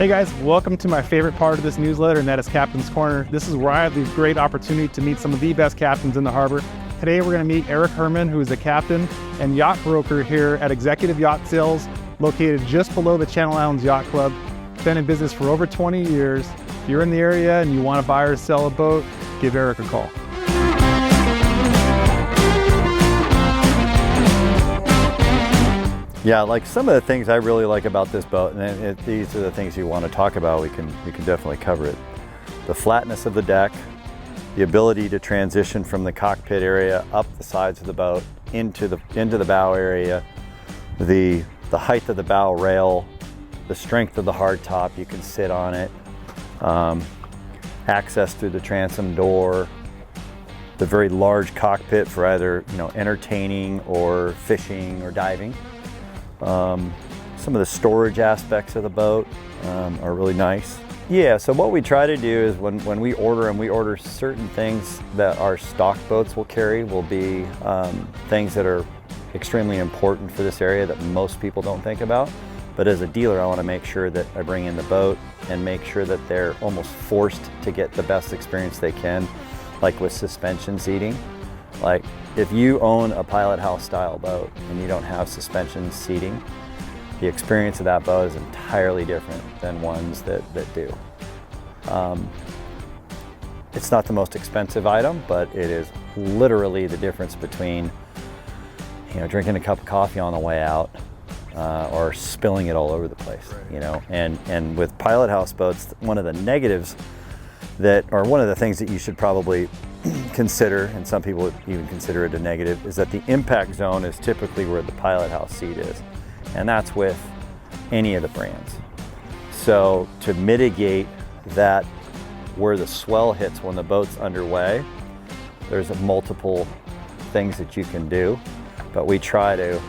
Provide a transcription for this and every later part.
Hey guys, welcome to my favorite part of this newsletter, and that is Captain's Corner. This is where I have the great opportunity to meet some of the best captains in the harbor. Today we're going to meet Eric Hermann, who is a captain and yacht broker here at Executive Yacht Sales, located just below the Channel Islands Yacht Club. Been in business for over 20 years. If you're in the area and you want to buy or sell a boat, give Eric a call. Yeah, like some of the things I really like about this boat, and these are the things you want to talk about, we can definitely cover it. The flatness of the deck, the ability to transition from the cockpit area up the sides of the boat into the bow area, the height of the bow rail, the strength of the hardtop, you can sit on it, access through the transom door, the very large cockpit for either entertaining or fishing or diving. Some of the storage aspects of the boat are really nice. Yeah, so what we try to do is when we order them, we order certain things that our stock boats will carry, will be things that are extremely important for this area that most people don't think about. But as a dealer, I want to make sure that I bring in the boat and make sure that they're almost forced to get the best experience they can, like with suspension seating. Like if you own a pilot house style boat and you don't have suspension seating, the experience of that boat is entirely different than ones that do. It's not the most expensive item, but it is literally the difference between drinking a cup of coffee on the way out or spilling it all over the place. And with pilot house boats, one of the negatives one of the things that you should probably consider, and some people even consider it a negative, is that the impact zone is typically where the pilot house seat is, and that's with any of the brands. So to mitigate that, where the swell hits when the boat's underway, there's multiple things that you can do, but we try to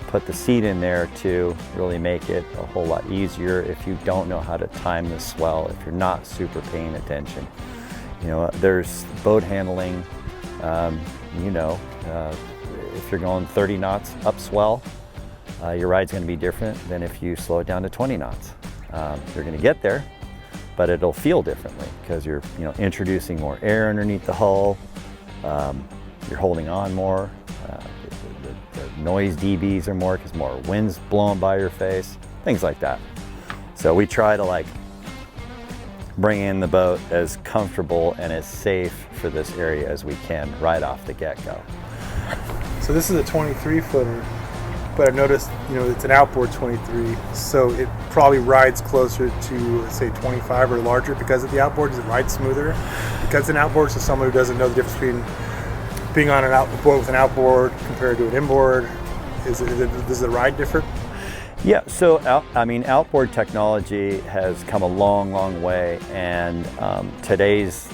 put the seat in there to really make it a whole lot easier if you don't know how to time the swell, if you're not super paying attention. There's boat handling, if you're going 30 knots up swell, your ride's going to be different than if you slow it down to 20 knots. You're going to get there, but it'll feel differently because you're introducing more air underneath the hull, you're holding on more, the noise dBs are more because more wind's blowing by your face, things like that. So we try to bring in the boat as comfortable and as safe for this area as we can right off the get-go. So this is a 23 footer, but I've noticed, it's an outboard 23, so it probably rides closer to, let's say, 25 or larger because of the outboard. Does it ride smoother because it's an outboard? So someone who doesn't know the difference between being on an outboard with an outboard compared to an inboard, does the ride differ? Yeah, so outboard technology has come a long way, and today's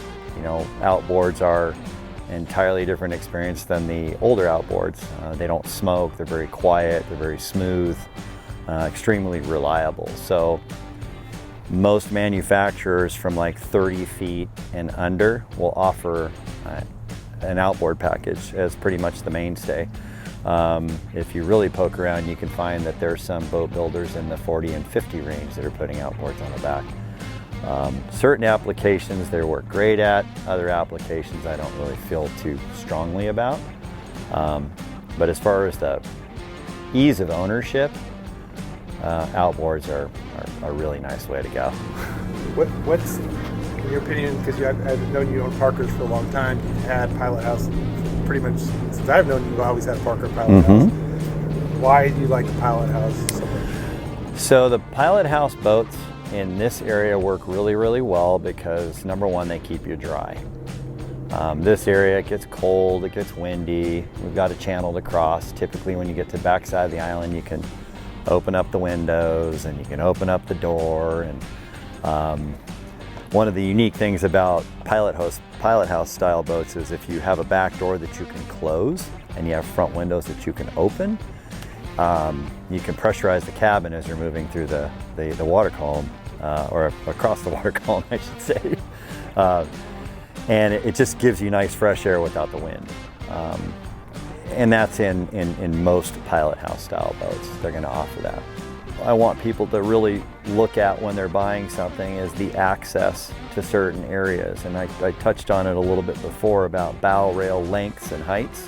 outboards are an entirely different experience than the older outboards. They don't smoke, they're very quiet, they're very smooth, extremely reliable. So most manufacturers from 30 feet and under will offer an outboard package as pretty much the mainstay. If you really poke around, you can find that there's some boat builders in the 40 and 50 range that are putting outboards on the back. Certain applications they work great at, other applications I don't really feel too strongly about. But as far as the ease of ownership, outboards are a really nice way to go. What's, in your opinion, because I've known you own Parkers for a long time, you've had Pilot House pretty much since I've known you've always had Parker Pilot House. Why do you like the Pilot House so much? So the Pilot House boats in this area work really well because number one, they keep you dry. This area, it gets cold, it gets windy, we've got a channel to cross. Typically when you get to the backside of the island, you can open up the windows and you can open up the door. And one of the unique things about Pilot House style boats is if you have a back door that you can close and you have front windows that you can open, you can pressurize the cabin as you're moving through the water column, or across the water column, I should say. And it just gives you nice fresh air without the wind. And that's in most Pilot House style boats. They're going to offer that. I want people to really look at when they're buying something is the access to certain areas. And I touched on it a little bit before about bow rail lengths and heights.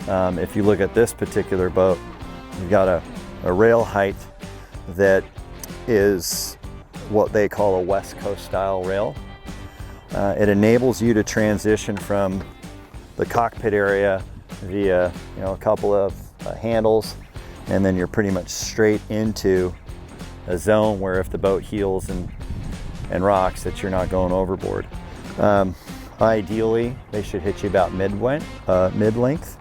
If you look at this particular boat, you've got a rail height that is what they call a West Coast style rail. It enables you to transition from the cockpit area via a couple of handles, and then you're pretty much straight into a zone where if the boat heels and rocks, that you're not going overboard. Ideally, they should hit you about mid-length,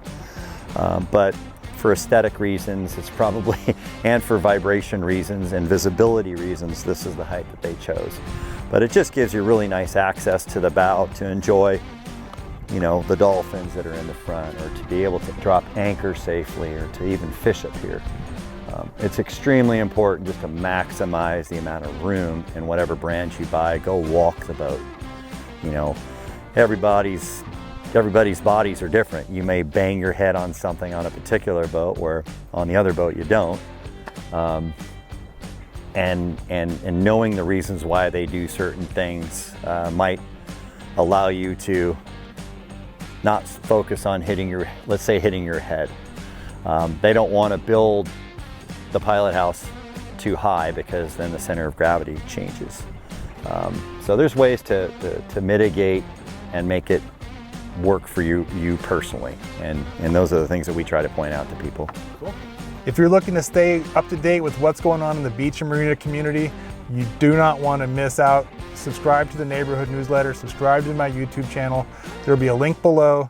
but for aesthetic reasons, it's probably, and for vibration reasons and visibility reasons, this is the height that they chose. But it just gives you really nice access to the bow to enjoy, the dolphins that are in the front, or to be able to drop anchor safely, or to even fish up here. It's extremely important just to maximize the amount of room in whatever brand you buy. Go walk the boat. Everybody's bodies are different. You may bang your head on something on a particular boat where on the other boat you don't. And knowing the reasons why they do certain things might allow you to not focus on hitting your head. They don't want to build the pilot house too high because then the center of gravity changes. So there's ways to mitigate and make it work for you personally, and those are the things that we try to point out to people. Cool. If you're looking to stay up to date with what's going on in the beach and marina community, you do not want to miss out. Subscribe to the neighborhood newsletter, subscribe to my YouTube channel. There'll be a link below.